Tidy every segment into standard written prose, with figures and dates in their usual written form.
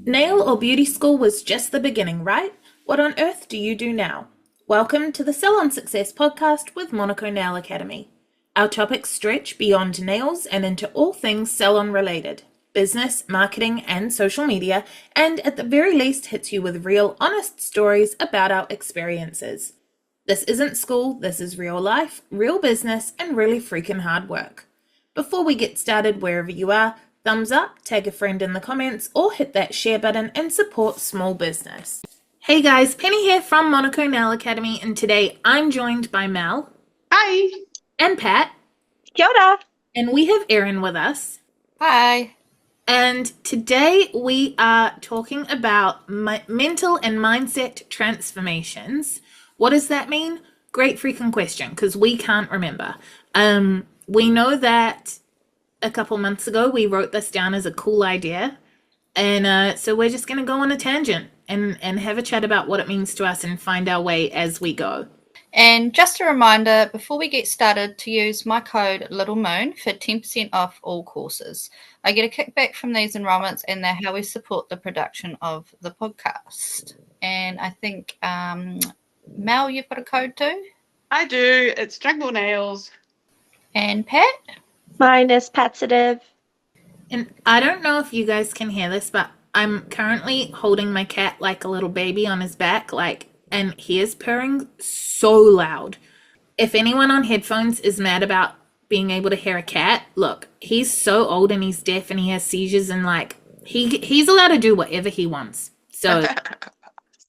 Nail or beauty school was just the beginning, right? What on earth do you do now? Welcome to the Salon Success Podcast with Monaco Nail Academy. Our topics stretch beyond nails and into all things salon related, business, marketing, and social media, and at the very least hits you with real, honest stories about our experiences. This isn't school, this is real life, real business, and really freaking hard work. Before we get started wherever you are, thumbs up, tag a friend in the comments, or hit that share button and support small business. Hey guys, Penny here from Monaco Nail Academy, and today I'm joined by Mel. Hi. And Pat. Kia ora. And we have Erin with us. Hi. And today we are talking about mental and mindset transformations. What does that mean? Great freaking question, because we can't remember. We know that a couple months ago we wrote this down as a cool idea, and so we're just going to go on a tangent and have a chat about what it means to us and find our way as we go. And just a reminder, before we get started, to use my code Little Moon for 10% off all courses. I get a kickback from these enrollments, and they're how we support the production of the podcast. And I think, Mel, you've got a code too? I do. It's Jungle Nails. And Pat? Mine is Patsative. And I don't know if you guys can hear this, but I'm currently holding my cat like a little baby on his back, and he is purring so loud. If anyone on headphones is mad about being able to hear a cat, look, he's so old and he's deaf and he has seizures, and he's allowed to do whatever he wants. So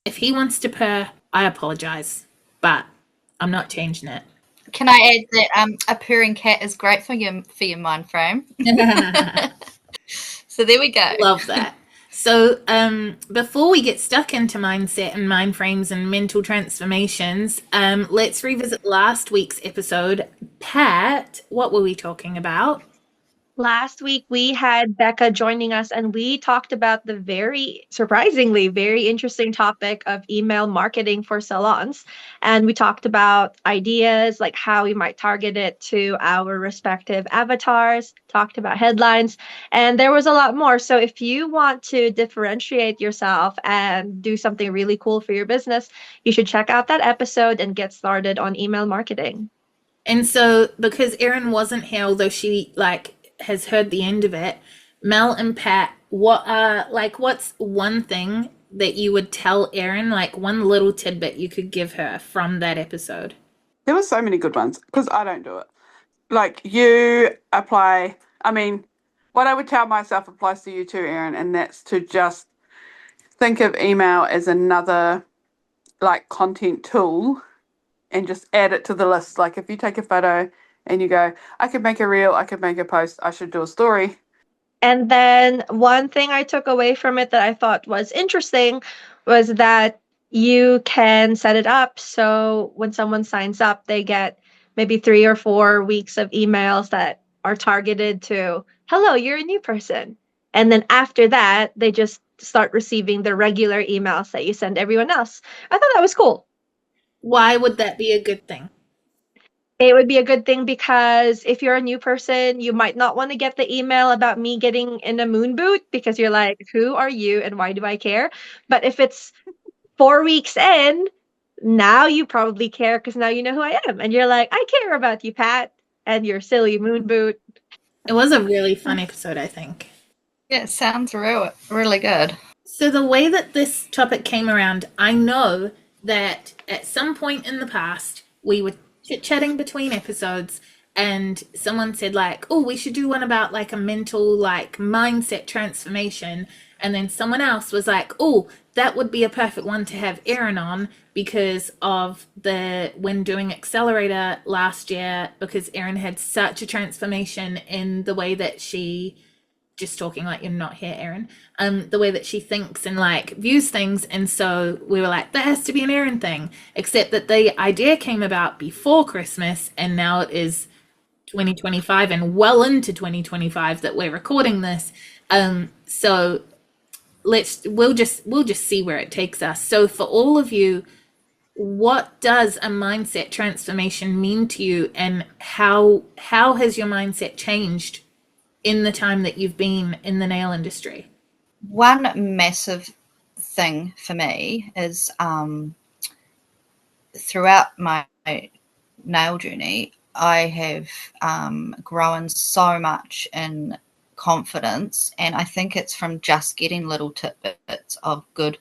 if he wants to purr, I apologize, but I'm not changing it. Can I add that a purring cat is great for your mind frame? So there we go. Love that. So before we get stuck into mindset and mind frames and mental transformations, let's revisit last week's episode. Pat, what were we talking about? Last week we had Becca joining us, and we talked about the surprisingly very interesting topic of email marketing for salons. And we talked about ideas like how we might target it to our respective avatars, talked about headlines, and there was a lot more. So if you want to differentiate yourself and do something really cool for your business, you should check out that episode and get started on email marketing. And so because Erin wasn't here, although she has heard the end of it, Mel and Pat, what's one thing that you would tell Erin, one little tidbit you could give her from that episode? There were so many good ones because I don't do it. You apply, what I would tell myself applies to you too, Erin, and that's to just think of email as another content tool and just add it to the list. Like if you take a photo and you go, I could make a reel, I could make a post, I should do a story. And then one thing I took away from it that I thought was interesting was that you can set it up so when someone signs up, they get maybe 3 or 4 weeks of emails that are targeted to, hello, you're a new person. And then after that, they just start receiving the regular emails that you send everyone else. I thought that was cool. Why would that be a good thing? It would be a good thing because if you're a new person, you might not want to get the email about me getting in a moon boot because you're like, who are you and why do I care? But if it's 4 weeks in, now you probably care because now you know who I am. And you're like, I care about you, Pat, and your silly moon boot. It was a really fun episode, I think. Yeah, it sounds really good. So the way that this topic came around, I know that at some point in the past, we were chit-chatting between episodes and someone said we should do one about a mental mindset transformation, and then someone else was that would be a perfect one to have Erin on because of when doing Accelerator last year, because Erin had such a transformation in the way that she, just talking like you're not here, Erin, the way that she thinks and views things. And so we were that has to be an Erin thing, except that the idea came about before Christmas, and now it is 2025 and well into 2025 that we're recording this. So we'll just see where it takes us. So for all of you, what does a mindset transformation mean to you, and how has your mindset changed in the time that you've been in the nail industry? one massive thing for me is throughout my nail journey, I have grown so much in confidence, and I think it's from just getting little tidbits of good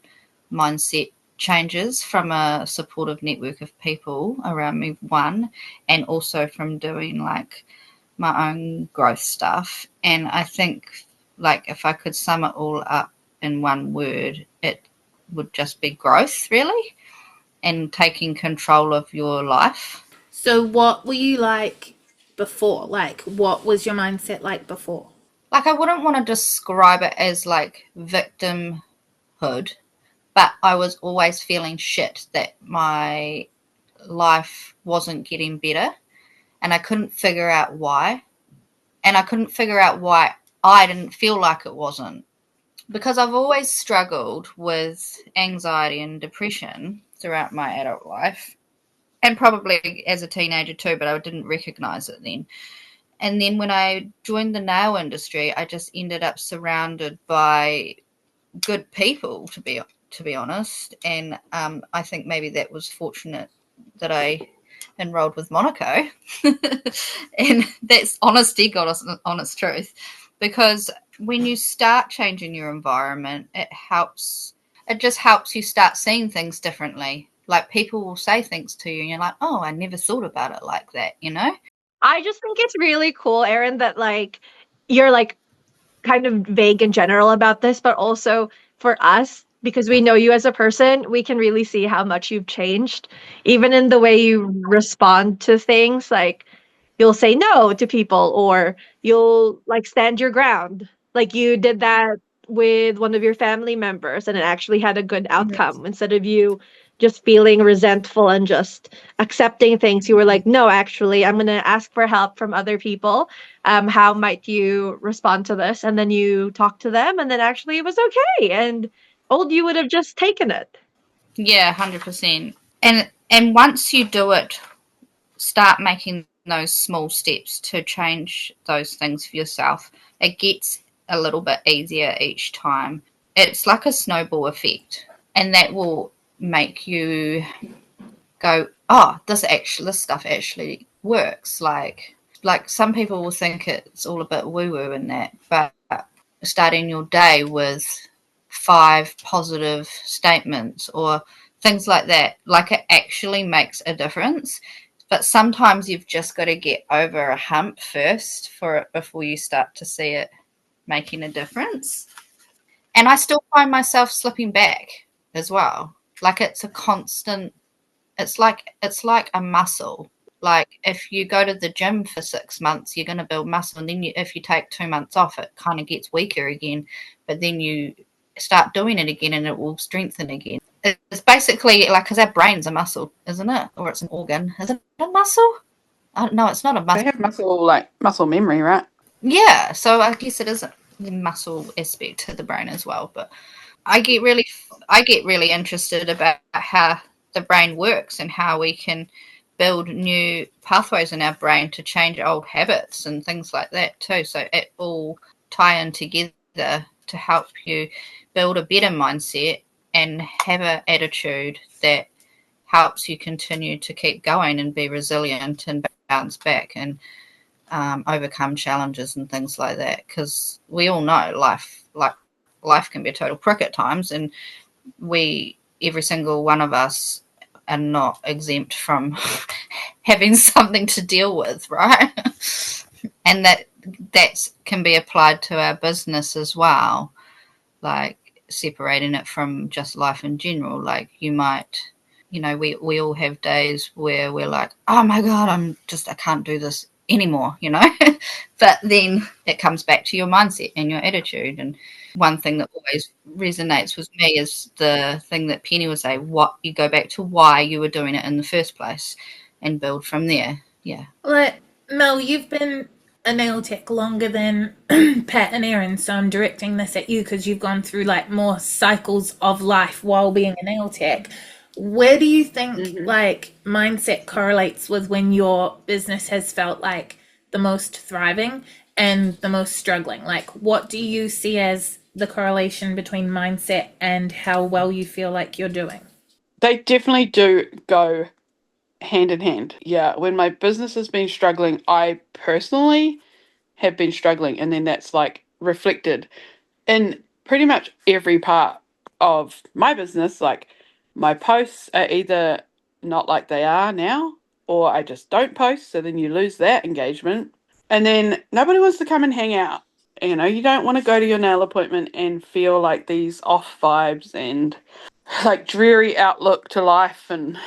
mindset changes from a supportive network of people around me, one, and also from doing like my own growth stuff. And I think, like, if I could sum it all up in one word, it would just be growth, really, and taking control of your life. So what were you like before? Like, what was your mindset like before? Like, I wouldn't want to describe it as like victimhood, but I was always feeling shit that my life wasn't getting better, and I couldn't figure out why. And I couldn't figure out why I didn't feel like it wasn't. Because I've always struggled with anxiety and depression throughout my adult life, and probably as a teenager too, but I didn't recognize it then. And then when I joined the nail industry, I just ended up surrounded by good people, to be honest. And I think maybe that was fortunate that I enrolled with Monaco. And that's honesty, God, honest truth. Because when you start changing your environment, it just helps you start seeing things differently. Like, people will say things to you and you're like, oh, I never thought about it like that, you know? I just think it's really cool, Erin, that like you're like kind of vague in general about this, but also for us, because we know you as a person, we can really see how much you've changed, even in the way you respond to things. Like, you'll say no to people, or you'll like stand your ground. Like, you did that with one of your family members and it actually had a good outcome. Instead of you just feeling resentful and just accepting things, you were like, no, actually, I'm going to ask for help from other people. How might you respond to this? And then you talk to them, and then actually it was okay. And old you would have just taken it. Yeah, 100%. And once you do it, start making those small steps to change those things for yourself, it gets a little bit easier each time. It's like a snowball effect, and that will make you go, oh, this stuff actually works. Like some people will think it's all a bit woo-woo in that, but starting your day with 5 positive statements or things like that, like, it actually makes a difference. But sometimes you've just got to get over a hump first for it before you start to see it making a difference. And I still find myself slipping back as well. Like, it's a constant, it's like a muscle. Like, if you go to the gym for 6 months, you're going to build muscle. And then if you take 2 months off, it kind of gets weaker again. But then you start doing it again and it will strengthen again. It's basically like, because our brain's a muscle, isn't it? Or it's an organ. Is it a muscle? No, it's not a muscle. They have muscle memory, right? Yeah, so I guess it is a muscle aspect to the brain as well. But I get really interested about how the brain works and how we can build new pathways in our brain to change old habits and things like that too. So it all tie in together to help you build a better mindset and have an attitude that helps you continue to keep going and be resilient and bounce back and overcome challenges and things like that. Because we all know life can be a total prick at times, and every single one of us are not exempt from having something to deal with, right? And that can be applied to our business as well, like separating it from just life in general. Like, you might, we all have days where we're like, oh my God, I can't do this anymore, but then it comes back to your mindset and your attitude. And one thing that always resonates with me is the thing that Penny would say, what you go back to why you were doing it in the first place and build from there. Yeah. Well, Mel, you've been a nail tech longer than Pat and Erin, so I'm directing this at you because you've gone through like more cycles of life while being a nail tech. Where do you think like mindset correlates with when your business has felt like the most thriving and the most struggling? Like, what do you see as the correlation between mindset and how well you feel like you're doing? They definitely do go hand in hand. Yeah, when my business has been struggling, I personally have been struggling, and then that's like reflected in pretty much every part of my business. Like my posts are either not like they are now, or I just don't post, so then you lose that engagement. And then nobody wants to come and hang out. You know, you don't want to go to your nail appointment and feel like these off vibes and like dreary outlook to life, and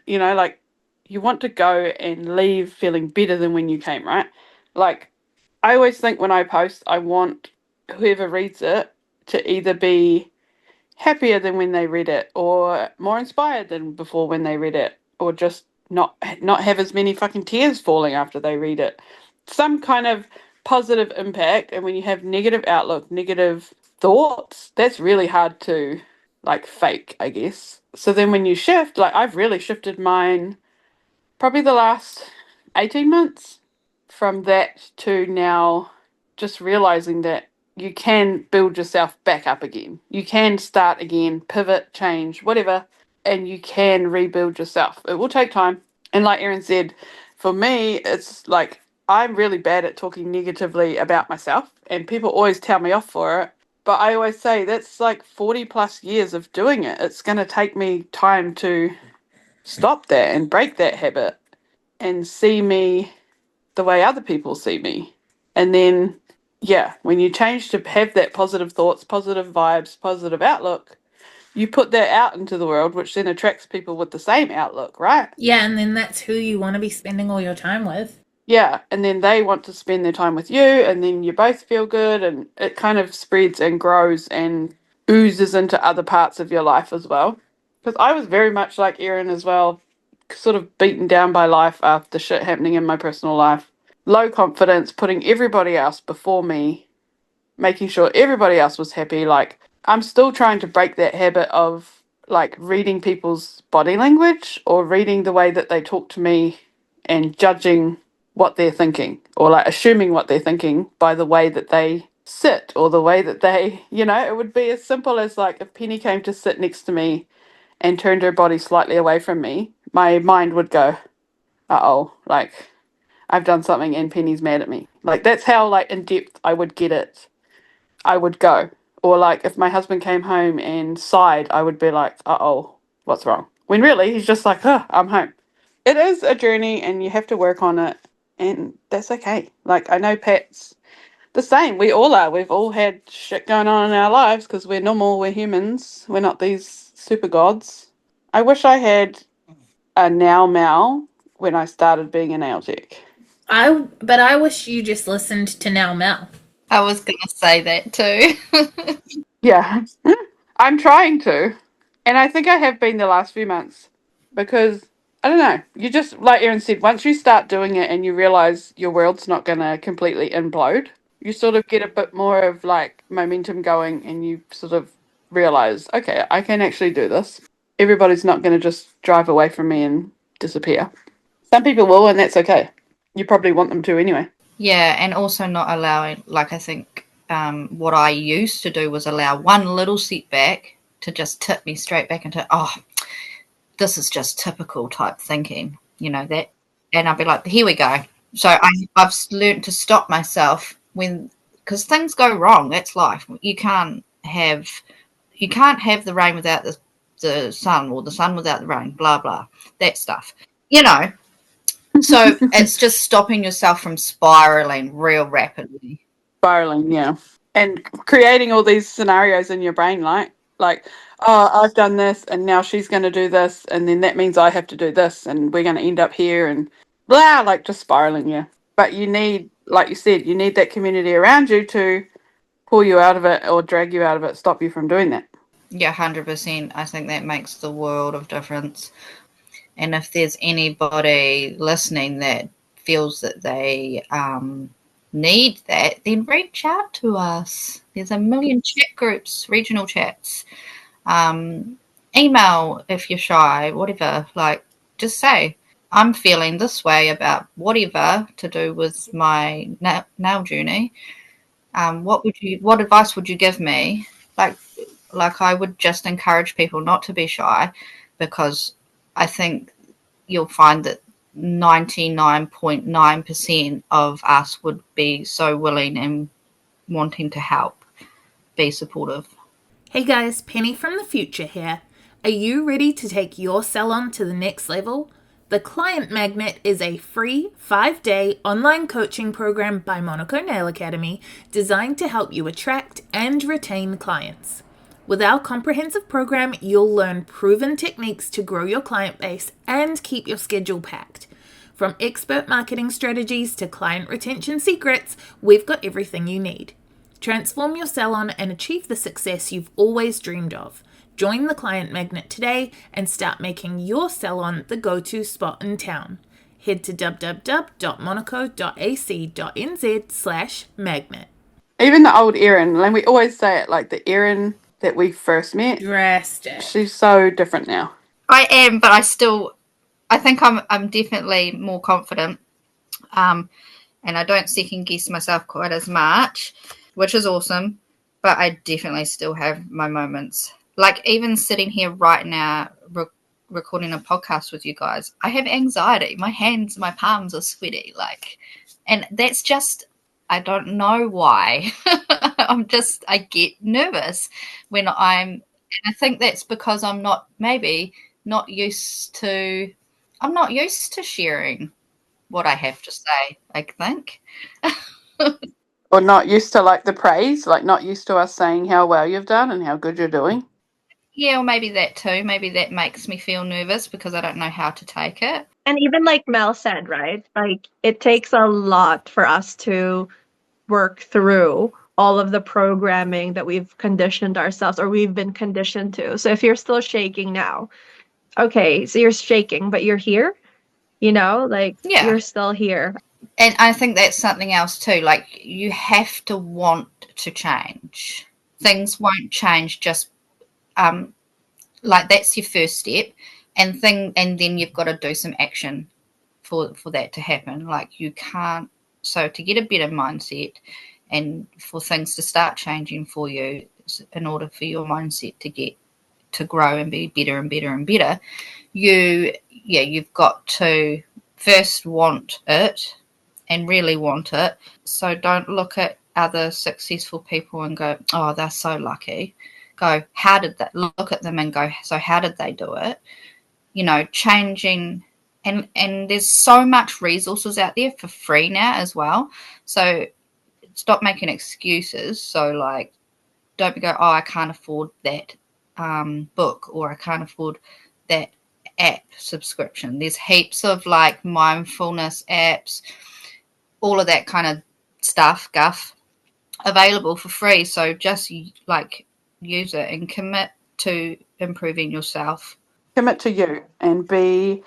you know, like you want to go and leave feeling better than when you came, right? Like I always think when I post, I want whoever reads it to either be happier than when they read it, or more inspired than before when they read it, or just not have as many fucking tears falling after they read it. Some kind of positive impact. And when you have negative outlook, negative thoughts, that's really hard to like fake, I guess. So then when you shift, like I've really shifted mine probably the last 18 months from that to now just realizing that you can build yourself back up again. You can start again, pivot, change, whatever, and you can rebuild yourself. It will take time. And like Erin said, for me, it's like I'm really bad at talking negatively about myself, and people always tell me off for it. But I always say that's like 40 plus years of doing it. It's going to take me time to stop that and break that habit and see me the way other people see me. And then, yeah, when you change to have that positive thoughts, positive vibes, positive outlook, you put that out into the world, which then attracts people with the same outlook, right? Yeah, and then that's who you want to be spending all your time with. Yeah, and then they want to spend their time with you, and then you both feel good, and it kind of spreads and grows and oozes into other parts of your life as well. Because I was very much like Erin as well, sort of beaten down by life after shit happening in my personal life. Low confidence, putting everybody else before me, making sure everybody else was happy. Like, I'm still trying to break that habit of like reading people's body language or reading the way that they talk to me and judging what they're thinking, or like assuming what they're thinking by the way that they sit or the way that they, you know, it would be as simple as like if Penny came to sit next to me and turned her body slightly away from me, my mind would go, uh-oh, like I've done something and Penny's mad at me. Like that's how like in depth I would get it. I would go. Or like if my husband came home and sighed, I would be like, uh-oh, what's wrong? When really he's just like, I'm home. It is a journey and you have to work on it, and that's okay. Like I know Pat's the same. We all are. We've all had shit going on in our lives because we're normal, we're humans. We're not these super gods. I wish I had a now Mal when I started being a nail tech. But I wish you just listened to Now Mel. I was going to say that too. Yeah, I'm trying to. And I think I have been the last few months because, I don't know, you just, like Erin said, once you start doing it and you realize your world's not going to completely implode, you sort of get a bit more of like momentum going and you sort of realize, okay, I can actually do this. Everybody's not going to just drive away from me and disappear. Some people will, and that's okay. You probably want them to anyway. Yeah, and also not allowing, like I think what I used to do was allow one little setback to just tip me straight back into, this is just typical type thinking, you know, that, and I'll be like, here we go. So I've learned to stop myself because things go wrong. That's life. You can't have the rain without the sun, or the sun without the rain, blah, blah, that stuff, you know. So it's just stopping yourself from spiraling real rapidly. Spiraling, yeah. And creating all these scenarios in your brain, like, oh, I've done this and now she's going to do this and then that means I have to do this and we're going to end up here and blah, like just spiraling, yeah. But you need, like you said, you need that community around you to pull you out of it or drag you out of it, stop you from doing that. Yeah, 100%. I think that makes the world of difference. And if there's anybody listening that feels that they need that, then reach out to us. There's a million chat groups, regional chats. Email if you're shy, whatever. Like, just say, I'm feeling this way about whatever to do with my nail journey. What advice would you give me? Like I would just encourage people not to be shy, because I think you'll find that 99.9% of us would be so willing and wanting to help, be supportive. Hey guys, Penny from the future here. Are you ready to take your salon to the next level? The Client Magnet is a free 5-day online coaching program by Monaco Nail Academy designed to help you attract and retain clients. With our comprehensive program, you'll learn proven techniques to grow your client base and keep your schedule packed. From expert marketing strategies to client retention secrets, we've got everything you need. Transform your salon and achieve the success you've always dreamed of. Join the Client Magnet today and start making your salon the go-to spot in town. Head to www.monaco.ac.nz/magnet. Even the old Erin, and we always say it, like the Erin that we first met, Drastic. she's so different now. I am, but I think I'm definitely more confident, and I don't second guess myself quite as much, which is awesome. But I definitely still have my moments. Like even sitting here right now, recording a podcast with you guys, I have anxiety. My hands, my palms are sweaty. And that's just, I don't know why. I get nervous when and I think that's because I'm not used to sharing what I have to say, I think. Or not used to like the praise, like not used to us saying how well you've done and how good you're doing. Yeah, or maybe that too. Maybe that makes me feel nervous because I don't know how to take it. And even like Mel said, right? Like it takes a lot for us to work through all of the programming that we've conditioned ourselves or we've been conditioned to. So if you're still shaking now, okay, so you're shaking, but you're here, you're still here. And I think that's something else too. Like you have to want to change. Things won't change just like that's your first step, and then you've got to do some action for that to happen. Like you can't. So to get a better mindset and for things to start changing for you, in order for your mindset to grow and be better and better and better, you've got to first want it and really want it. So don't look at other successful people and go, oh, they're so lucky. Go, how did that? Look at them and go, so how did they do it? Changing, and there's so much resources out there for free now as well. So stop making excuses. So like, don't go, oh, I can't afford that book, or I can't afford that app subscription. There's heaps of like mindfulness apps, all of that kind of guff available for free. So just like use it and commit to improving yourself. Commit to you and be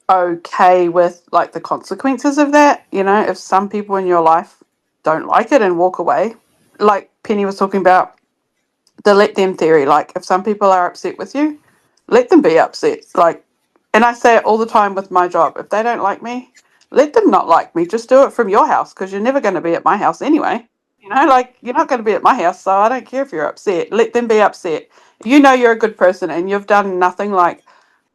okay with like the consequences of that. If some people in your life don't like it and walk away, like Penny was talking about the let them theory, like if some people are upset with you, let them be upset. And I say it all the time with my job, if they don't like me, let them not like me. Just do it from your house, because you're never going to be at my house anyway. You're not going to be at my house, so I don't care if you're upset. Let them be upset. You're a good person and you've done nothing like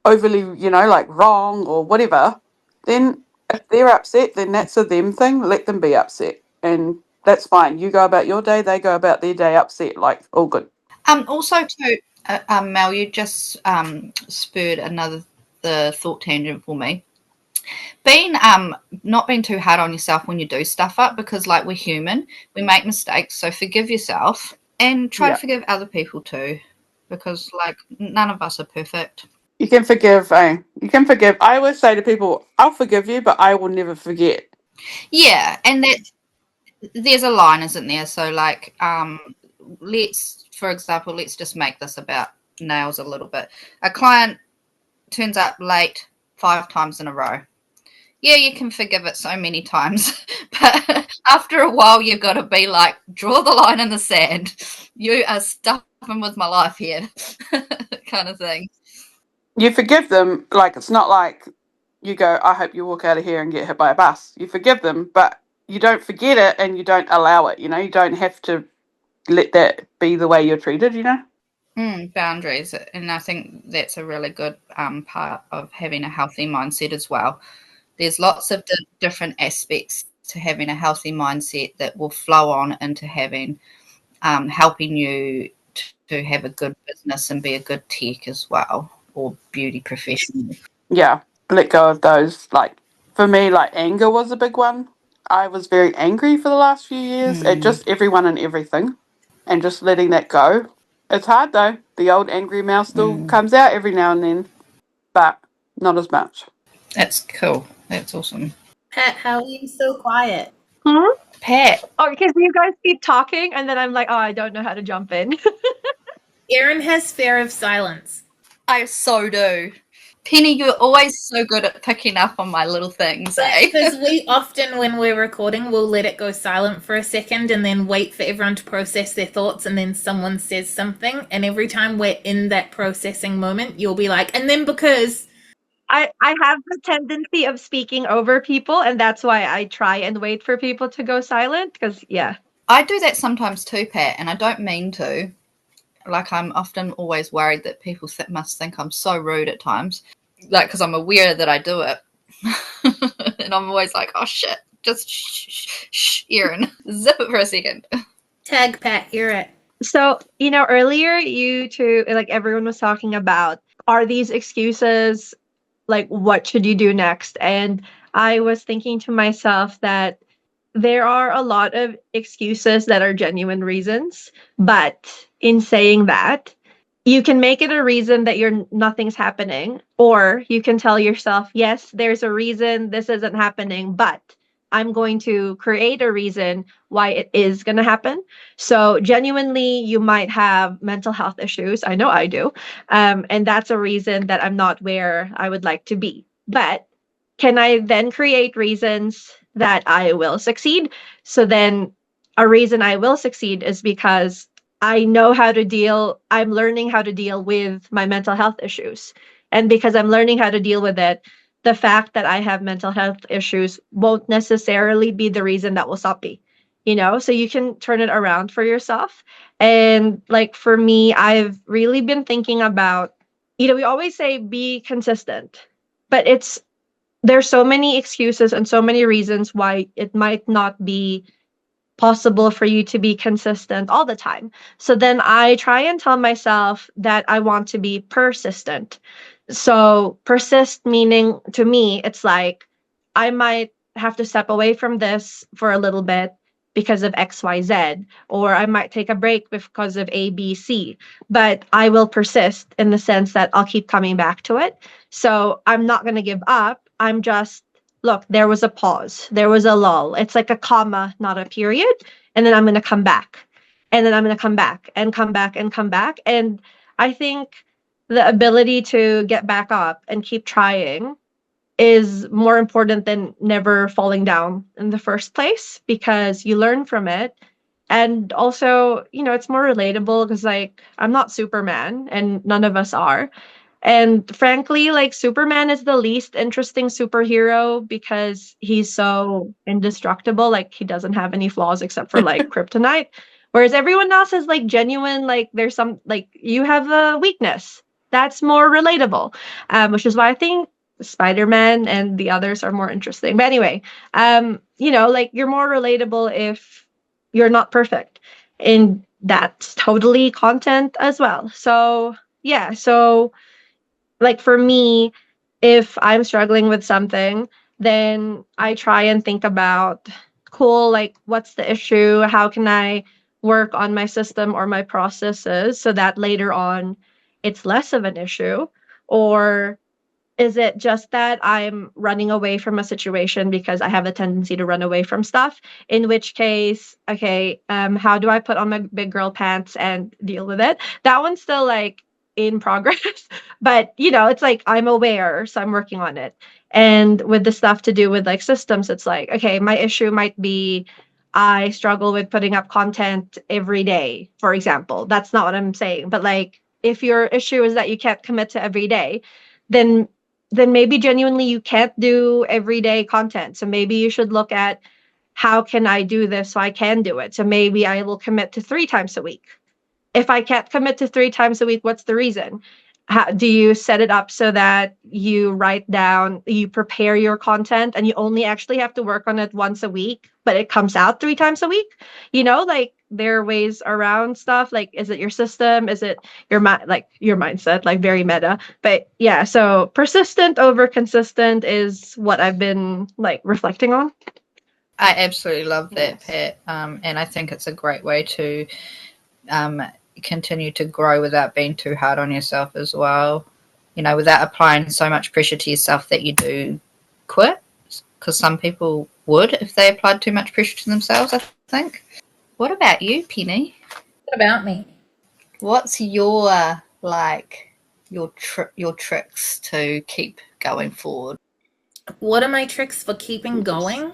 overly, like wrong or whatever, then if they're upset, then that's a them thing. Let them be upset. And that's fine. You go about your day, they go about their day upset, like all good. Also too, Mel, you just spurred the thought tangent for me. Not being too hard on yourself when you do stuff up, because like we're human, we make mistakes, so forgive yourself and try to forgive other people too, because like none of us are perfect. You can forgive. You can forgive. I always say to people, I'll forgive you, but I will never forget. Yeah, and there's a line, isn't there? So like let's just make this about nails a little bit. A client turns up late 5 times in a row. Yeah, you can forgive it so many times, but after a while you've got to be like, draw the line in the sand. You are stuffing with my life here, kind of thing. You forgive them, like it's not like you go, I hope you walk out of here and get hit by a bus. You forgive them, but you don't forget it and you don't allow it. You don't have to let that be the way you're treated. Boundaries, and I think that's a really good part of having a healthy mindset as well. There's lots of different aspects to having a healthy mindset that will flow on into having helping you to have a good business and be a good tech as well, or beauty professional. Yeah, let go of those. Like for me, like anger was a big one. I was very angry for the last few years at just everyone and everything, and just letting that go. It's hard though. The old angry mouse still comes out every now and then, but not as much. That's cool. That's awesome. Pat, how are you so quiet? Pat. Oh, because you guys keep talking, and then I'm like, oh, I don't know how to jump in. Erin has fear of silence. I so do. Penny, you're always so good at picking up on my little things, eh? Because we often, when we're recording, we'll let it go silent for a second and then wait for everyone to process their thoughts, and then someone says something. And every time we're in that processing moment, you'll be like, and then because... I have the tendency of speaking over people, and that's why I try and wait for people to go silent, because, yeah. I do that sometimes too, Pat, and I don't mean to. Like, I'm often always worried that people must think I'm so rude at times. Like, because I'm aware that I do it. And I'm always like, oh, shit, just shh, Erin, zip it for a second. Tag Pat, hear it. So, earlier you two, like everyone was talking about, are these excuses, like what should you do next? And I was thinking to myself that there are a lot of excuses that are genuine reasons, but in saying that, you can make it a reason that nothing's happening, or you can tell yourself, yes, there's a reason this isn't happening, but I'm going to create a reason why it is going to happen. So genuinely, you might have mental health issues. I know I do. And that's a reason that I'm not where I would like to be. But can I then create reasons that I will succeed? So then a reason I will succeed is because I'm learning how to deal with my mental health issues. And because I'm learning how to deal with it, the fact that I have mental health issues won't necessarily be the reason that will stop me, so you can turn it around for yourself. And like for me, I've really been thinking about, we always say be consistent, but there's so many excuses and so many reasons why it might not be possible for you to be consistent all the time. So then I try and tell myself that I want to be persistent. So persist meaning to me, it's like I might have to step away from this for a little bit because of XYZ, or I might take a break because of ABC, but I will persist in the sense that I'll keep coming back to it. So I'm not going to give up. I'm just, look, there was a pause, there was a lull. It's like a comma, not a period. And then I'm going to come back. And then I'm going to come back and come back and come back. And I think the ability to get back up and keep trying is more important than never falling down in the first place, because you learn from it. And also, it's more relatable because like I'm not Superman and none of us are. And frankly, like Superman is the least interesting superhero because he's so indestructible. Like he doesn't have any flaws except for like kryptonite. Whereas everyone else is like genuine, like there's some, like you have a weakness. That's more relatable, which is why I think Spider-Man and the others are more interesting. But anyway, like you're more relatable if you're not perfect. And that's totally content as well. So yeah, so like for me, if I'm struggling with something, then I try and think about, cool, like what's the issue? How can I work on my system or my processes so that later on it's less of an issue? Or is it just that I'm running away from a situation because I have a tendency to run away from stuff? In which case, okay, how do I put on my big girl pants and deal with it? That one's still like in progress, but it's like I'm aware, so I'm working on it. And with the stuff to do with like systems, it's like, okay, my issue might be I struggle with putting up content every day, for example. That's not what I'm saying, but like if your issue is that you can't commit to every day, then maybe genuinely you can't do everyday content. So maybe you should look at how can I do this so I can do it? So maybe I will commit to 3 times a week. If I can't commit to 3 times a week, what's the reason? How do you set it up so that you write down, you prepare your content, and you only actually have to work on it once a week, but it comes out 3 times a week? Like there are ways around stuff. Like, is it your system? Is it your your mindset? Like very meta. But yeah, so persistent over consistent is what I've been like reflecting on. I absolutely love that, Pat. And I think it's a great way to continue to grow without being too hard on yourself as well. Without applying so much pressure to yourself that you do quit, because some people would if they applied too much pressure to themselves, I think. What about you, Penny? What about me? What's your your tricks to keep going forward? What are my tricks for keeping going?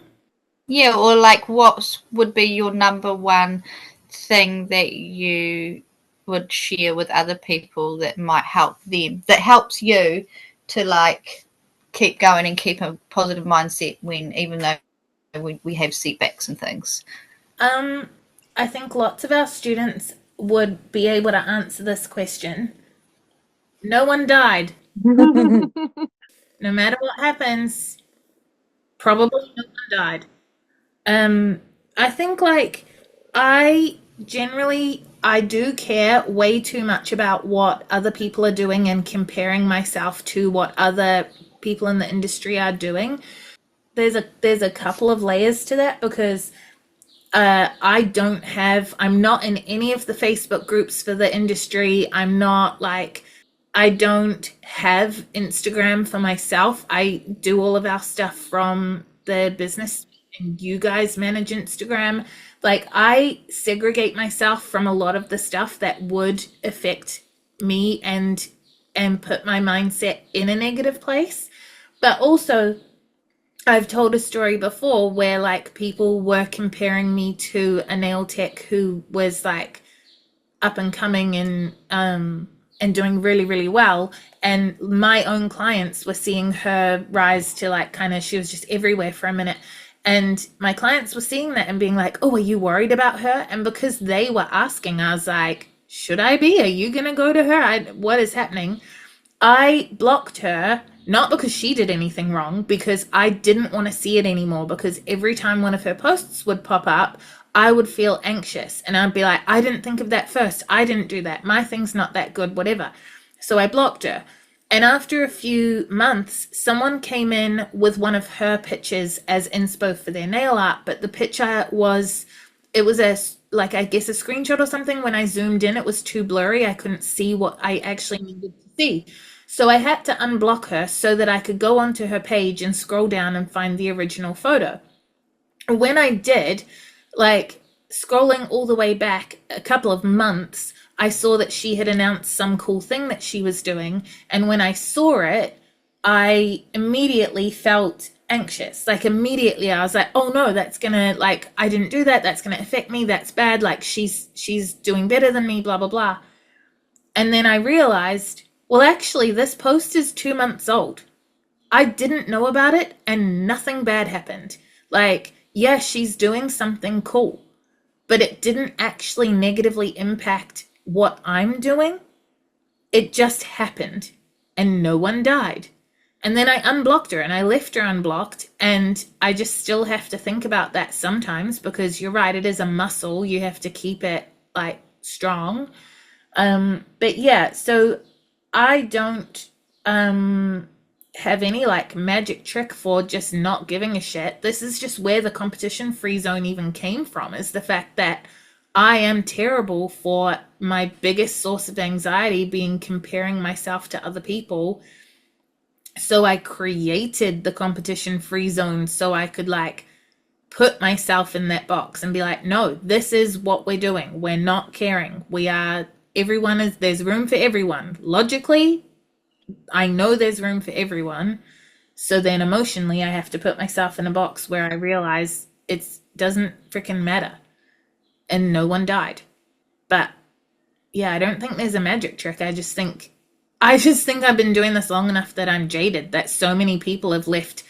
Yeah, or like what would be your number one thing that you would share with other people that might help them, that helps you to like keep going and keep a positive mindset even though we have setbacks and things? I think lots of our students would be able to answer this question. No one died. No matter what happens, probably no one died. I think like I do care way too much about what other people are doing and comparing myself to what other people in the industry are doing. There's a couple of layers to that because I'm not in any of the Facebook groups for the industry. I don't have Instagram for myself. I do all of our stuff from the business, and you guys manage Instagram. Like, I segregate myself from a lot of the stuff that would affect me and put my mindset in a negative place. But also, I've told a story before where like people were comparing me to a nail tech who was like up and coming and doing really, really well. And my own clients were seeing her rise to like she was just everywhere for a minute. And my clients were seeing that and being like, oh, are you worried about her? And because they were asking, I was like, should I be? Are you going to go to her? What is happening? I blocked her, not because she did anything wrong, because I didn't want to see it anymore, because every time one of her posts would pop up, I would feel anxious and I'd be like, I didn't think of that first. I didn't do that. My thing's not that good, whatever. So I blocked her. And after a few months, someone came in with one of her pictures as inspo for their nail art, but the picture was a screenshot or something. When I zoomed in, it was too blurry. I couldn't see what I actually needed to see. So I had to unblock her so that I could go onto her page and scroll down and find the original photo. When I did, scrolling all the way back a couple of months, I saw that she had announced some cool thing that she was doing. And when I saw it, I immediately felt anxious. Immediately I was like, oh no, that's gonna, I didn't do that. That's gonna affect me. That's bad. She's doing better than me, blah, blah, blah. And then I realized, well, actually, this post is 2 months old. I didn't know about it and nothing bad happened. Yeah, she's doing something cool, but it didn't actually negatively impact what I'm doing. It just happened and no one died. And then I unblocked her and I left her unblocked, and I just still have to think about that sometimes, because you're right, it is a muscle. You have to keep it strong. But yeah, so I don't have any magic trick for just not giving a shit. This is just where the competition free zone even came from, is the fact that I am terrible for my biggest source of anxiety being comparing myself to other people. So I created the competition free zone so I could put myself in that box and be like, no, this is what we're doing. We're not caring. There's room for everyone. Logically, I know there's room for everyone. So then emotionally, I have to put myself in a box where I realize it doesn't freaking matter. And no one died. But yeah, I don't think there's a magic trick. I just think I've been doing this long enough that I'm jaded, that so many people have left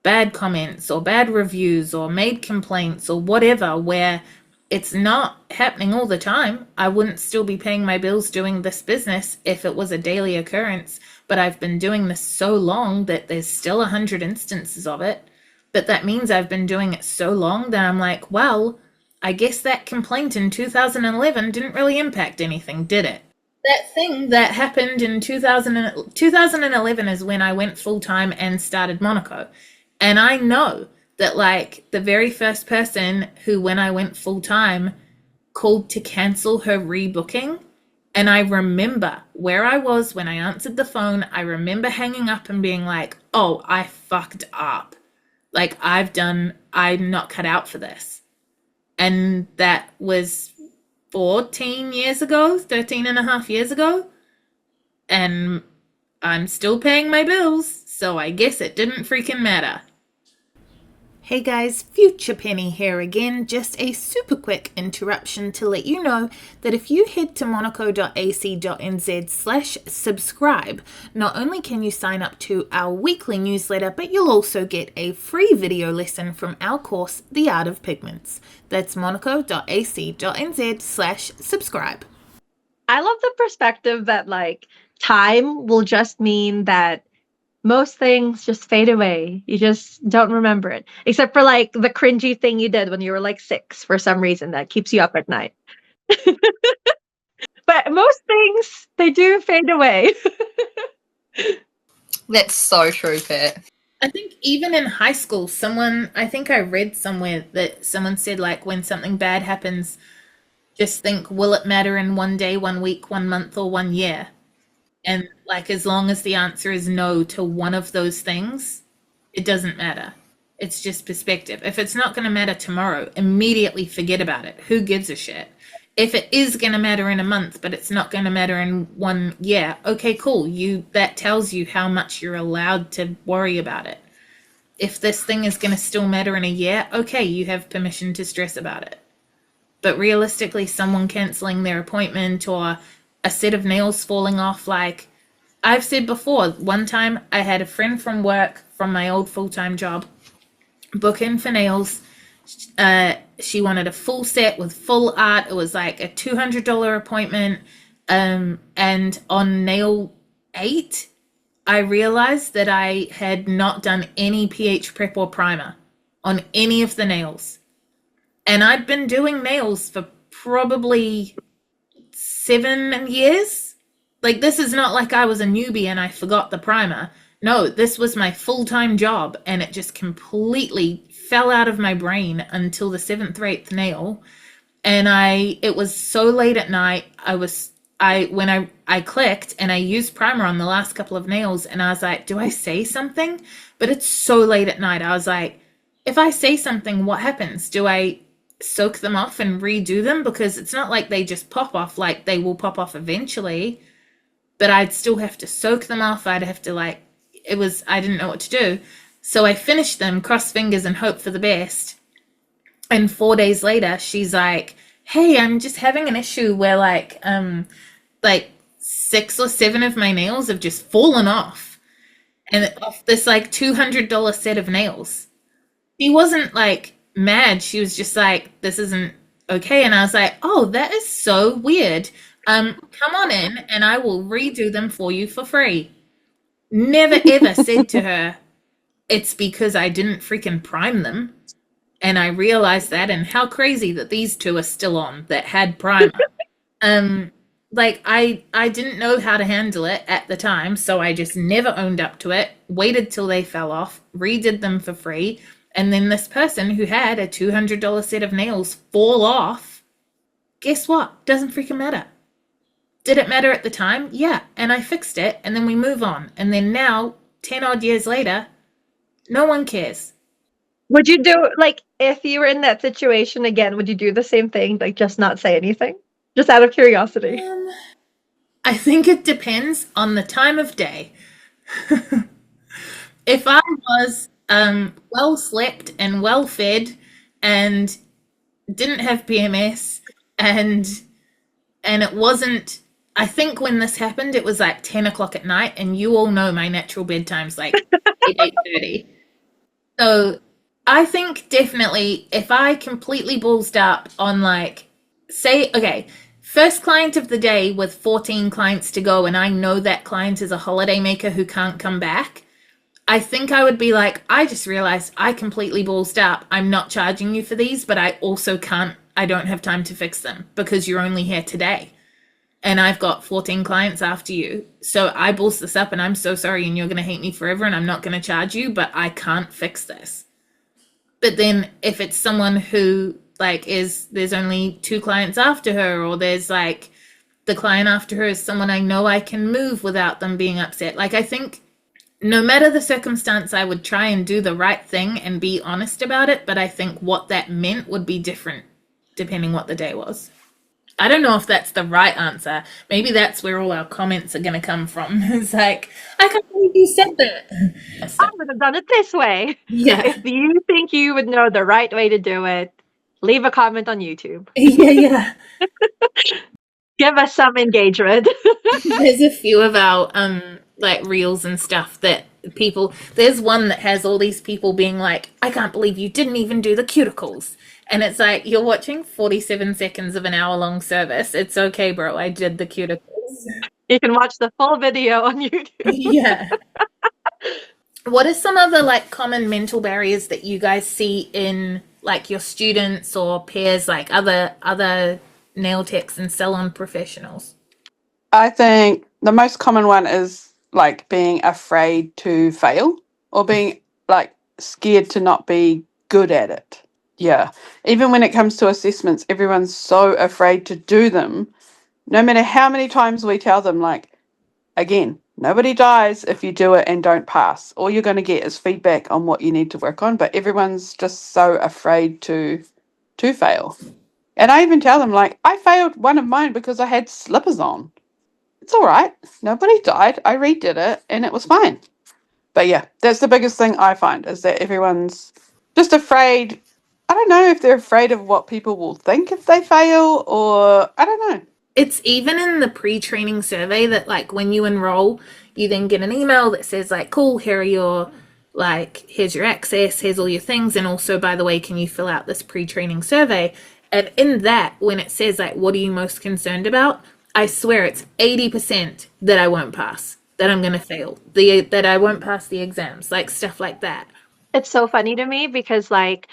bad comments or bad reviews or made complaints or whatever, where it's not happening all the time. I wouldn't still be paying my bills doing this business if it was a daily occurrence, but I've been doing this so long that there's still 100 instances of it. But that means I've been doing it so long that I'm like, well, I guess that complaint in 2011 didn't really impact anything, did it? That thing that happened in 2011 is when I went full-time and started Monaco. And I know that, like, the very first person who, when I went full-time, called to cancel her rebooking, and I remember where I was when I answered the phone. I remember hanging up and being like, oh, I fucked up. Like, I'm not cut out for this. And that was 14 years ago, 13 and a half years ago. And I'm still paying my bills, so I guess it didn't freaking matter. Hey guys, Future Penny here again. Just a super quick interruption to let you know that if you head to monaco.ac.nz/subscribe, not only can you sign up to our weekly newsletter, but you'll also get a free video lesson from our course, The Art of Pigments. That's monaco.ac.nz/subscribe. I love the perspective that, like, time will just mean that most things just fade away. You just don't remember it. Except for, like, the cringy thing you did when you were like 6 for some reason that keeps you up at night. But most things, they do fade away. That's so true, Pat. I think even in high school, I think I read somewhere that someone said, like, when something bad happens, just think, will it matter in 1 day, 1 week, 1 month, or 1 year? And, like, as long as the answer is no to one of those things, it doesn't matter. It's just perspective. If it's not going to matter tomorrow, immediately forget about it. Who gives a shit? If it is going to matter in a month, but it's not going to matter in 1 year, okay, cool. That tells you how much you're allowed to worry about it. If this thing is going to still matter in a year, okay, you have permission to stress about it. But realistically, someone canceling their appointment or a set of nails falling off, like I've said before, one time I had a friend from work, from my old full-time job, book in for nails. She wanted a full set with full art. It was like a $200 appointment. And on nail 8, I realized that I had not done any pH prep or primer on any of the nails. And I'd been doing nails for probably 7 years. Like, this is not like I was a newbie and I forgot the primer. No, this was my full-time job, and it just completely fell out of my brain until the 7th or 8th nail. And it was so late at night. When I clicked and I used primer on the last couple of nails, and I was like, do I say something? But it's so late at night. I was like, if I say something, what happens? Do I soak them off and redo them? Because it's not like they just pop off. Like, they will pop off eventually, but I'd still have to soak them off. I'd have to, like, I didn't know what to do. So I finished them, crossed fingers and hope for the best. And 4 days later, she's like, hey, I'm just having an issue where like 6 or 7 of my nails have just fallen off. And off this like $200 set of nails. She wasn't like mad. She was just like, this isn't okay. And I was like, oh, that is so weird. Come on in and I will redo them for you for free. Never ever said to her, it's because I didn't freaking prime them. And I realized that, and how crazy that these two are still on that had primer. Like I didn't know how to handle it at the time, so I just never owned up to it, waited till they fell off, redid them for free, and then this person who had a $200 set of nails fall off, guess what? Doesn't freaking matter. Did it matter at the time? Yeah, and I fixed it, and then we move on. And then now, 10 odd years later, no one cares. Would you do, like, if you were in that situation again, would you do the same thing, like just not say anything? Just out of curiosity. I think it depends on the time of day. If I was well slept and well fed and didn't have PMS and it wasn't, I think when this happened, it was like 10 o'clock at night, and you all know my natural bedtime's like 8:30. So I think definitely if I completely ballsed up on like, say, okay, first client of the day with 14 clients to go, and I know that client is a holiday maker who can't come back, I think I would be like, I just realized I completely ballsed up. I'm not charging you for these, but I also can't, I don't have time to fix them because you're only here today. And I've got 14 clients after you. So I ballsed this up and I'm so sorry and you're going to hate me forever and I'm not going to charge you, but I can't fix this. But then if it's someone who like there's only 2 clients after her, or there's like the client after her is someone I know I can move without them being upset. Like I think no matter the circumstance, I would try and do the right thing and be honest about it. But I think what that meant would be different depending what the day was. I don't know if that's the right answer. Maybe that's where all our comments are going to come from. It's like, I can't believe you said that. I would have done it this way. Yeah. If you think you would know the right way to do it, leave a comment on YouTube. Yeah. Give us some engagement. There's a few of our like reels and stuff that there's one that has all these people being like, I can't believe you didn't even do the cuticles. And it's like, you're watching 47 seconds of an hour-long service. It's okay, bro. I did the cuticles. You can watch the full video on YouTube. Yeah. What are some other like common mental barriers that you guys see in like your students or peers, like other nail techs and salon professionals? I think the most common one is like being afraid to fail or being like scared to not be good at it. Yeah. Even when it comes to assessments, everyone's so afraid to do them. No matter how many times we tell them, like, again, nobody dies if you do it and don't pass. All you're going to get is feedback on what you need to work on, but everyone's just so afraid to fail. And I even tell them, like, I failed one of mine because I had slippers on. It's all right. Nobody died. I redid it and it was fine. But yeah, that's the biggest thing I find is that everyone's just afraid. I don't know if they're afraid of what people will think if they fail, or I don't know. It's even in the pre-training survey that like when you enroll, you then get an email that says like, cool, here are your like, here's your access, here's all your things. And also, by the way, can you fill out this pre-training survey? And in that, when it says like, what are you most concerned about? I swear it's 80% that I won't pass, that I'm going to fail, that I won't pass the exams, like stuff like that. It's so funny to me because, like,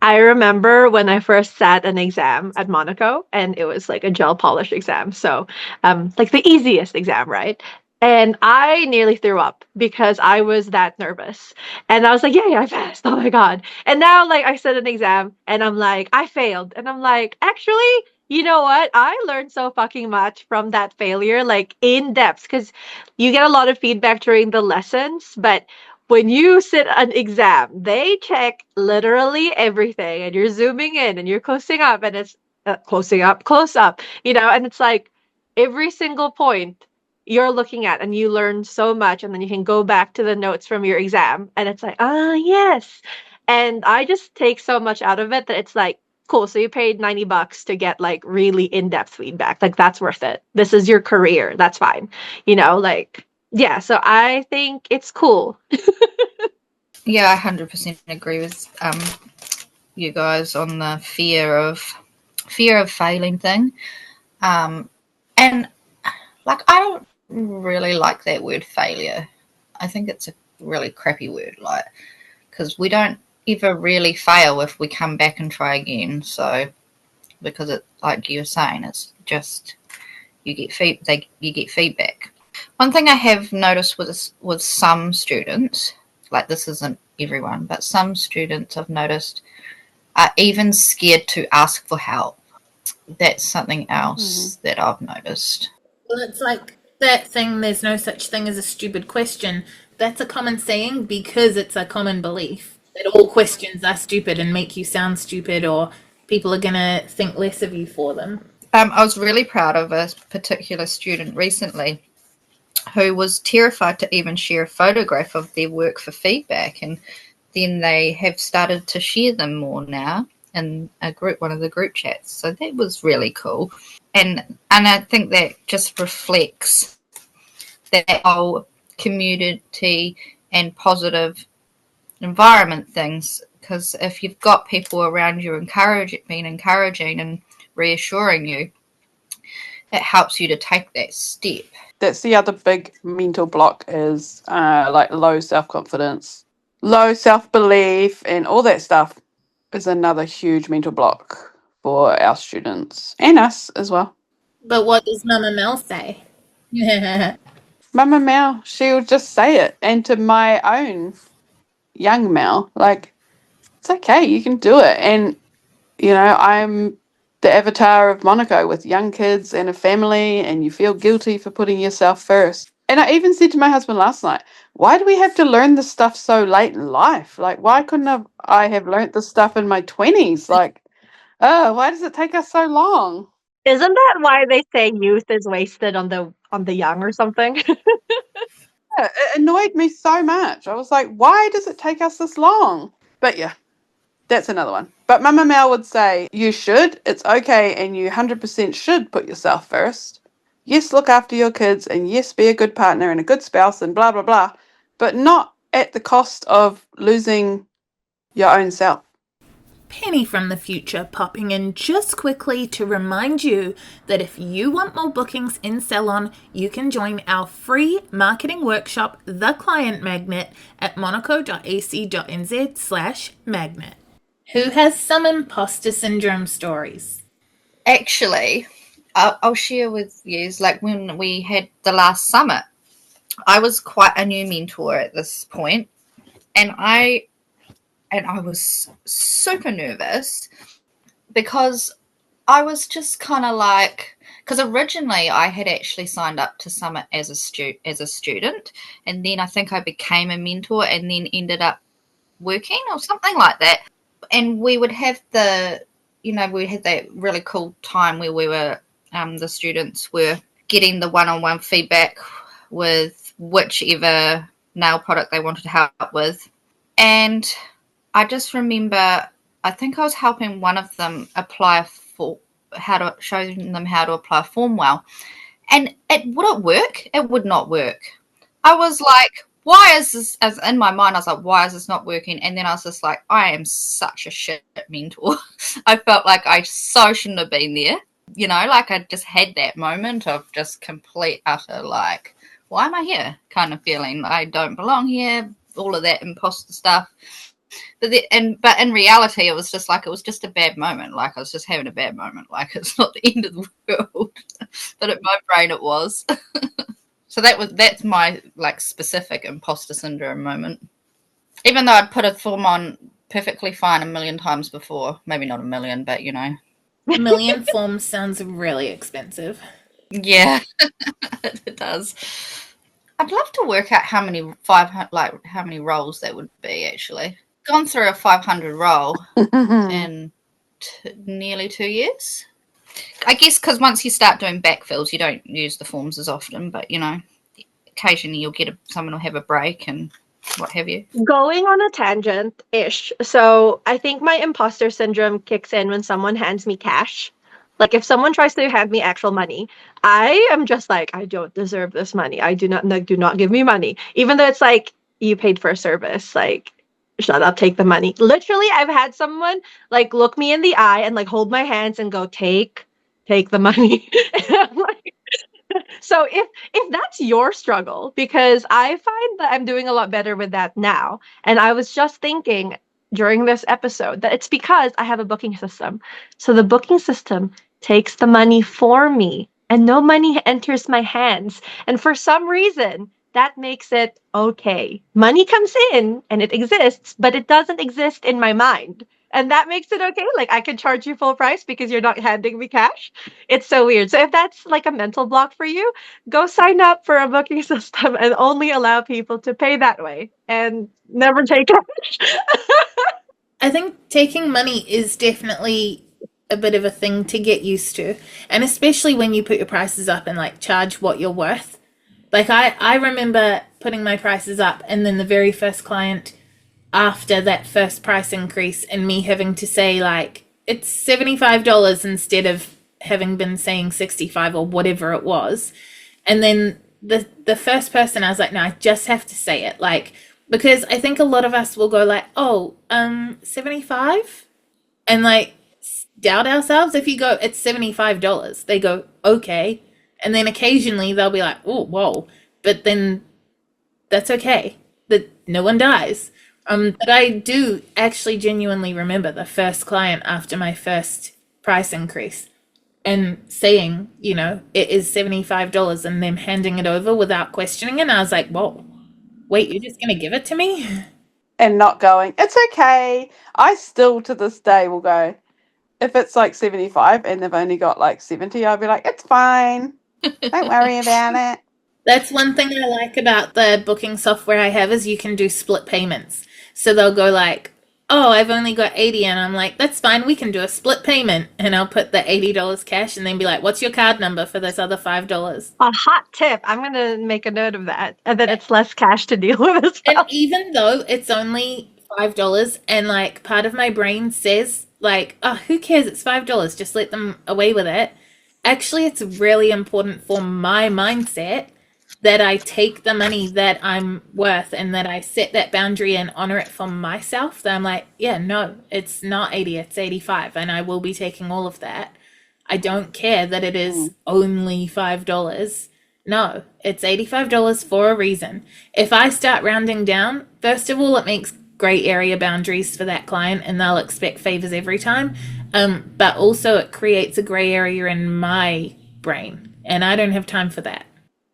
I remember when I first sat an exam at Monaco, and it was like a gel polish exam. So, like the easiest exam, right? And I nearly threw up because I was that nervous. And I was like, yeah, I passed. Oh my God. And now, like, I sit an exam and I'm like, I failed. And I'm like, actually, you know what? I learned so fucking much from that failure, like in depth, because you get a lot of feedback during the lessons, but when you sit an exam, they check literally everything, and you're zooming in and you're closing up, and it's closing up, close up, and it's like every single point you're looking at, and you learn so much, and then you can go back to the notes from your exam, and it's like, yes. And I just take so much out of it that it's like, cool, so you paid $90 to get like really in-depth feedback. Like, that's worth it. This is your career. That's fine. Like, yeah, so I think it's cool. Yeah, I 100% agree with you guys on the fear of failing thing. And like, I don't really like that word failure. I think it's a really crappy word, like, because we don't ever really fail if we come back and try again. So, because it, like you were saying, it's just you get feedback. One thing I have noticed with some students, like this isn't everyone, but some students I've noticed are even scared to ask for help. That's something else that I've noticed. Well, it's like that thing, there's no such thing as a stupid question. That's a common saying because it's a common belief that all questions are stupid and make you sound stupid, or people are going to think less of you for them. I was really proud of a particular student recently who was terrified to even share a photograph of their work for feedback, and then they have started to share them more now in one of the group chats. So that was really cool, and I think that just reflects that whole community and positive environment things, because if you've got people around you being encouraging and reassuring you, it helps you to take that step. That's the other big mental block is like low self-confidence, low self-belief, and all that stuff is another huge mental block for our students and us as well. But what does Mama Mel say? Mama Mel, she'll just say it. And to my own young Mel, like, it's okay, you can do it. And, you know, I'm the avatar of Monaco with young kids and a family, and you feel guilty for putting yourself first. And I even said to my husband last night, why do we have to learn this stuff so late in life? Like, why couldn't I have learnt this stuff in my 20s? Like, oh, why does it take us so long? Isn't that why they say youth is wasted on the young or something? Yeah, it annoyed me so much. I was like, why does it take us this long? But yeah, that's another one. But Mama Mel would say, you should, it's okay, and you 100% should put yourself first. Yes, look after your kids, and yes, be a good partner and a good spouse and blah, blah, blah, but not at the cost of losing your own self. Penny from the future popping in just quickly to remind you that if you want more bookings in Salon, you can join our free marketing workshop, The Client Magnet, at monaco.ac.nz/magnet. Who has some imposter syndrome stories? Actually, I'll share with you, like when we had the last summit, I was quite a new mentor at this point, and I was super nervous because I was just kind of like, because originally I had actually signed up to Summit as a student, and then I think I became a mentor and then ended up working or something like that. And we would have we had that really cool time where we were, the students were getting the one-on-one feedback with whichever nail product they wanted to help with. And I just remember, I think I was helping one of them showing them how to apply Formwell. And would it work? It would not work. I was like, why is this, as in my mind, I was like, why is this not working? And then I was just like, I am such a shit mentor. I felt like I so shouldn't have been there. You know, like I just had that moment of just complete, utter, like, why am I here? Kind of feeling I don't belong here, all of that imposter stuff. But in reality, it was just a bad moment. Like I was just having a bad moment. Like it's not the end of the world. But in my brain, it was. So that's my like specific imposter syndrome moment. Even though I'd put a form on perfectly fine a million times before, maybe not a million, but you know. A million forms sounds really expensive. Yeah, it does. I'd love to work out how many roles that would be actually. Gone through a 500 role in nearly 2 years. I guess because once you start doing backfills, you don't use the forms as often, but, you know, occasionally you'll get someone will have a break and what have you. Going on a tangent-ish. So I think my imposter syndrome kicks in when someone hands me cash. Like if someone tries to hand me actual money, I am just like, I don't deserve this money. I do not give me money. Even though it's like, you paid for a service, like, shut up, take the money. Literally, I've had someone like look me in the eye and like hold my hands and go, take the money. And I'm like, so if that's your struggle, because I find that I'm doing a lot better with that now. And I was just thinking during this episode that it's because I have a booking system. So the booking system takes the money for me and no money enters my hands. And for some reason, that makes it okay. Money comes in and it exists, but it doesn't exist in my mind. And that makes it okay. Like I can charge you full price because you're not handing me cash. It's so weird. So if that's like a mental block for you, go sign up for a booking system and only allow people to pay that way and never take cash. I think taking money is definitely a bit of a thing to get used to. And especially when you put your prices up and like charge what you're worth. Like I remember putting my prices up and then the very first client after that first price increase and me having to say like, it's $75 instead of having been saying 65 or whatever it was. And then the first person I was like, no, I just have to say it. Like Because I think a lot of us will go like, oh, 75? And like doubt ourselves. If you go, it's $75, they go, okay. And then occasionally they'll be like, oh, whoa. But then that's okay. That no one dies. But I do actually genuinely remember the first client after my first price increase and saying, you know, it is $75 and them handing it over without questioning it. And I was like, whoa, wait, you're just going to give it to me? And not going, it's okay. I still to this day will go, if it's like 75 and they've only got like 70, I'll be like, it's fine. Don't worry about it. That's one thing I like about the booking software I have is you can do split payments. So they'll go like, oh, I've only got 80, and I'm like, that's fine, we can do a split payment. And I'll put the $80 cash and then be like, what's your card number for this other $5? A hot tip. I'm going to make a note of that. And then it's less cash to deal with as well. And even though it's only $5 and like part of my brain says like, oh, who cares? It's $5. Just let them away with it. Actually, it's really important for my mindset that I take the money that I'm worth and that I set that boundary and honor it for myself. That I'm like, yeah, no, it's not 80, it's 85. And I will be taking all of that. I don't care that it is only $5. No, it's $85 for a reason. If I start rounding down, first of all, it makes gray area boundaries for that client and they'll expect favors every time. But also it creates a gray area in my brain and I don't have time for that.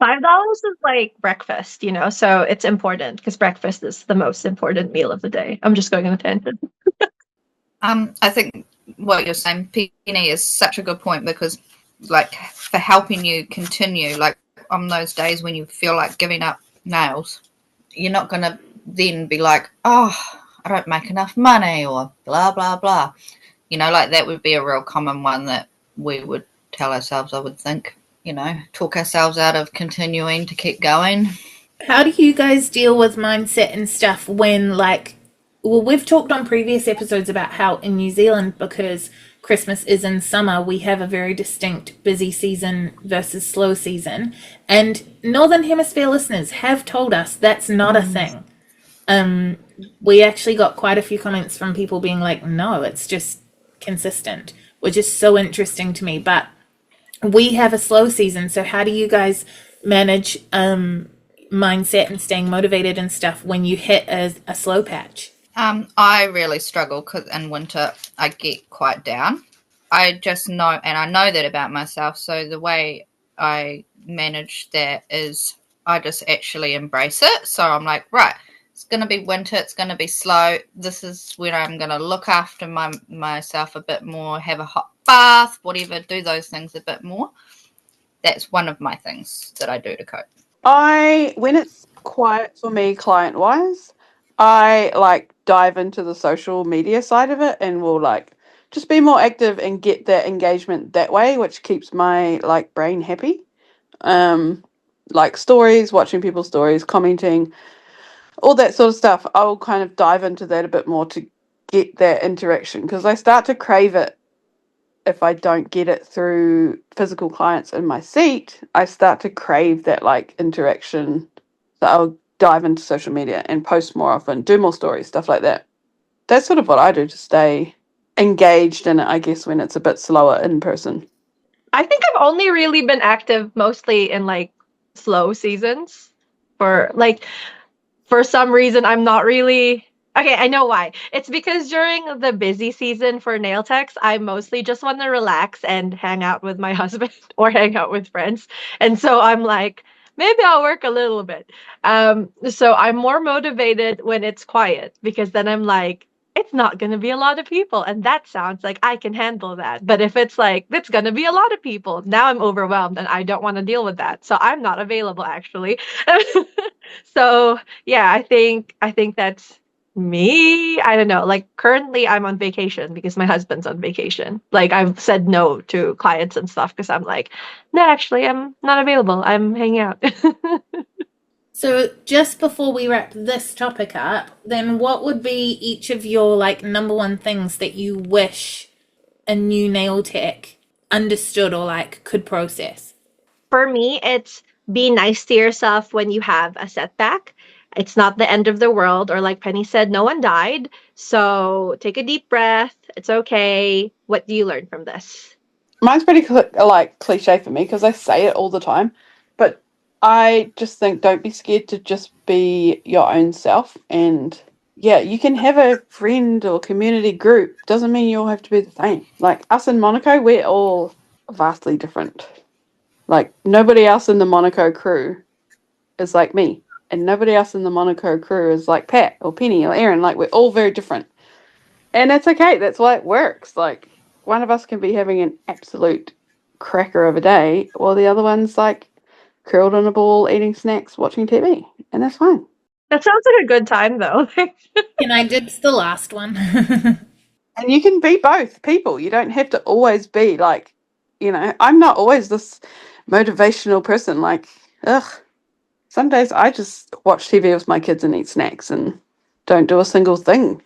$5 is like breakfast, you know, so it's important because breakfast is the most important meal of the day. I'm just going on a tangent. I think what you're saying, Penny, is such a good point because, like, for helping you continue, like on those days when you feel like giving up nails, you're not going to then be like, oh, I don't make enough money or blah, blah, blah. You know, like that would be a real common one that we would tell ourselves, I would think. You know, talk ourselves out of continuing to keep going. How do you guys deal with mindset and stuff when, like, well, we've talked on previous episodes about how in New Zealand, because Christmas is in summer, we have a very distinct busy season versus slow season. And Northern Hemisphere listeners have told us that's not a thing. We actually got quite a few comments from people being like, no, it's just consistent, which is so interesting to me. But we have a slow season, so how do you guys manage mindset and staying motivated and stuff when you hit a slow patch? I really struggle because in winter I get quite down. I just know, and I know that about myself, so the way I manage that is I just actually embrace it. So I'm like, right, it's going to be winter, it's going to be slow. This is when I'm going to look after myself a bit more, have a hot bath, whatever, do those things a bit more. That's one of my things that I do to cope. When it's quiet for me client wise, I like dive into the social media side of it and will like just be more active and get that engagement that way, which keeps my like brain happy. Like stories, watching people's stories, commenting, all that sort of stuff. I'll kind of dive into that a bit more to get that interaction because I start to crave it. If I don't get it through physical clients in my seat, I start to crave that like interaction. So I'll dive into social media and post more often, do more stories, stuff like that. That's sort of what I do to stay engaged in it, I guess, when it's a bit slower in person. I think I've only really been active mostly in like slow seasons. For some reason, I'm not really. Okay, I know why. It's because during the busy season for nail techs, I mostly just want to relax and hang out with my husband or hang out with friends. And so I'm like, maybe I'll work a little bit. So I'm more motivated when it's quiet because then I'm like, it's not going to be a lot of people. And that sounds like I can handle that. But if it's like, it's going to be a lot of people, now I'm overwhelmed and I don't want to deal with that. So I'm not available actually. So yeah, I think that's me. I don't know. Like currently I'm on vacation because my husband's on vacation. Like I've said no to clients and stuff because I'm like, no, actually I'm not available. I'm hanging out. So just before we wrap this topic up, then what would be each of your like number one things that you wish a new nail tech understood or like could process? For me, it's be nice to yourself when you have a setback. It's not the end of the world, or like Penny said, no one died. So take a deep breath. It's okay. What do you learn from this? Mine's pretty cliche for me because I say it all the time, but I just think don't be scared to just be your own self. And yeah, you can have a friend or community group. Doesn't mean you all have to be the same. Like us in Monaco, we're all vastly different. Like nobody else in the Monaco crew is like me, and nobody else in the Monaco crew is like Pat or Penny or Erin. Like we're all very different, and that's okay. That's why it works. Like one of us can be having an absolute cracker of a day, while the other one's like curled on a ball, eating snacks, watching TV, and that's fine. That sounds like a good time, though. Can I ditch the last one? And you can be both people. You don't have to always be like, I'm not always this motivational person. Like, ugh. Some days I just watch TV with my kids and eat snacks and don't do a single thing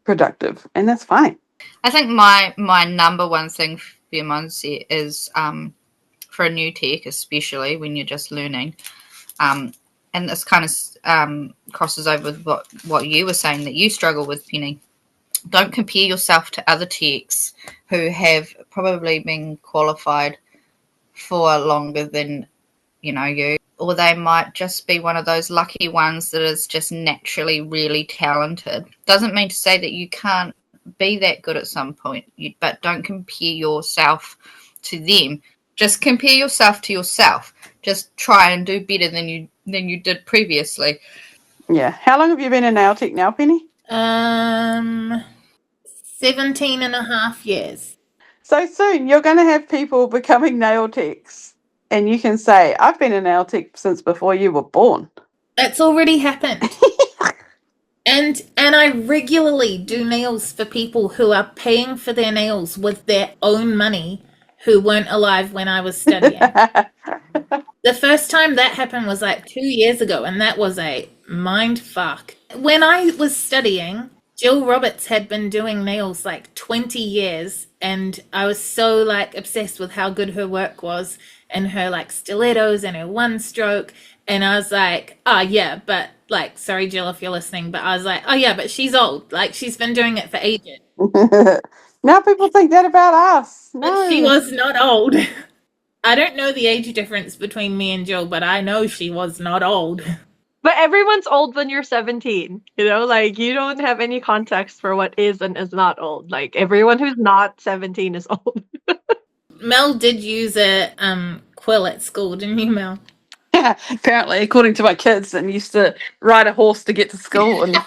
productive, and that's fine. I think my number one thing for your mindset is for a new tech, especially when you're just learning, and this kind of crosses over with what you were saying that you struggle with, Penny. Don't compare yourself to other techs who have probably been qualified for longer than you, or they might just be one of those lucky ones that is just naturally really talented. Doesn't mean to say that you can't be that good at some point, but don't compare yourself to them. Just compare yourself to yourself. Just try and do better than you did previously. Yeah. How long have you been a nail tech now, Penny? 17 and a half years. So soon you're going to have people becoming nail techs, and you can say, I've been a nail tech since before you were born. That's already happened. And I regularly do nails for people who are paying for their nails with their own money who weren't alive when I was studying. The first time that happened was like 2 years ago, and that was a mind fuck. When I was studying, Jill Roberts had been doing nails like 20 years, and I was so like obsessed with how good her work was and her like stilettos and her one stroke. And I was like, oh yeah, but like, sorry Jill if you're listening, but I was like, oh yeah, but she's old. Like she's been doing it for ages. Now people think that about us. No. But she was not old. I don't know the age difference between me and Jill, but I know she was not old. But everyone's old when you're 17, like you don't have any context for what is and is not old. Like everyone who's not 17 is old. Mel did use a quill at school, didn't you, Mel? Apparently, according to my kids, and used to ride a horse to get to school. And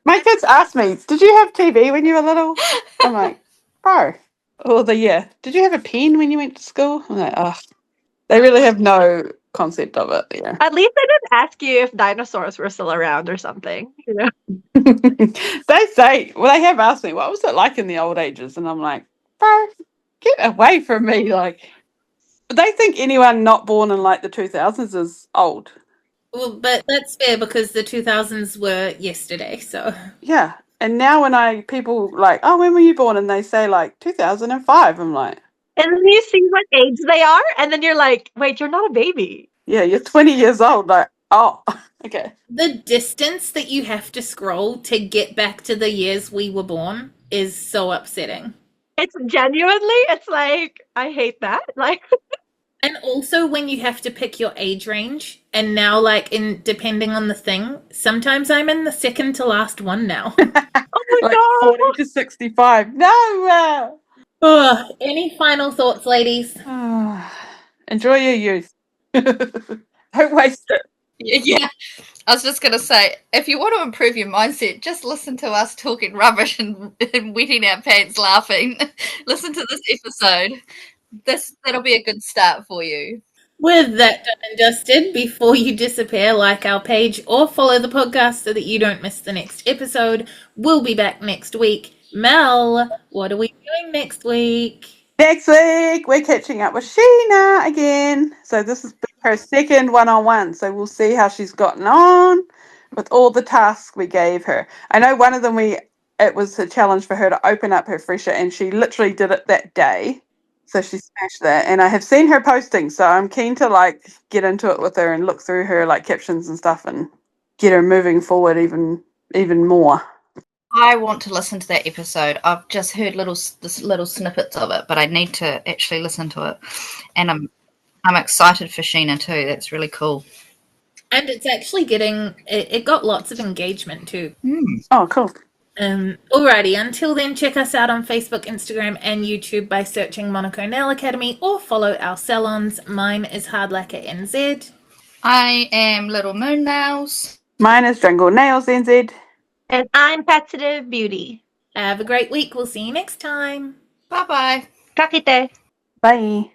my kids asked me, did you have TV when you were little? I'm like, bro. Or did you have a pen when you went to school? I'm like, oh, they really have no concept of it. Yeah. At least I didn't ask you if dinosaurs were still around or something. They say, they have asked me, what was it like in the old ages? And I'm like, bro, get away from me. Like, they think anyone not born in like the 2000s is old. Well, but that's fair because the 2000s were yesterday, so. Yeah. And now when people like, oh, when were you born? And they say like 2005, I'm like. And then you see what age they are, and then you're like, wait, you're not a baby. Yeah, you're 20 years old. Like, oh, okay. The distance that you have to scroll to get back to the years we were born is so upsetting. It's like, I hate that. Like. And also when you have to pick your age range, and now like depending on the thing, sometimes I'm in the second to last one now. Oh my like god. 40 to 65. No. Any final thoughts, ladies? Enjoy your youth. Don't waste it. Yeah, I was just going to say, if you want to improve your mindset, just listen to us talking rubbish and wetting our pants laughing. Listen to this episode. That'll be a good start for you. With that done and dusted, before you disappear, like our page or follow the podcast so that you don't miss the next episode. We'll be back next week. Mel, what are we doing next week? Next week, we're catching up with Sheena again. So this is her second one-on-one. So we'll see how she's gotten on with all the tasks we gave her. I know one of them it was a challenge for her to open up her fresher, and she literally did it that day. So she smashed that, and I have seen her posting, so I'm keen to like get into it with her and look through her like captions and stuff and get her moving forward even more. I want to listen to that episode. I've just heard little snippets of it, but I need to actually listen to it. And I'm excited for Sheena too. That's really cool. And it's actually it got lots of engagement too. Oh, cool. Alrighty, until then, check us out on Facebook, Instagram, and YouTube by searching Monaco Nail Academy or follow our salons. Mine is Hard Lacquer NZ. I am Little Moon Nails. Mine is Jungle Nails NZ. And I'm Petsative Beauty. Have a great week. We'll see you next time. Bye-bye. Kakite. Bye.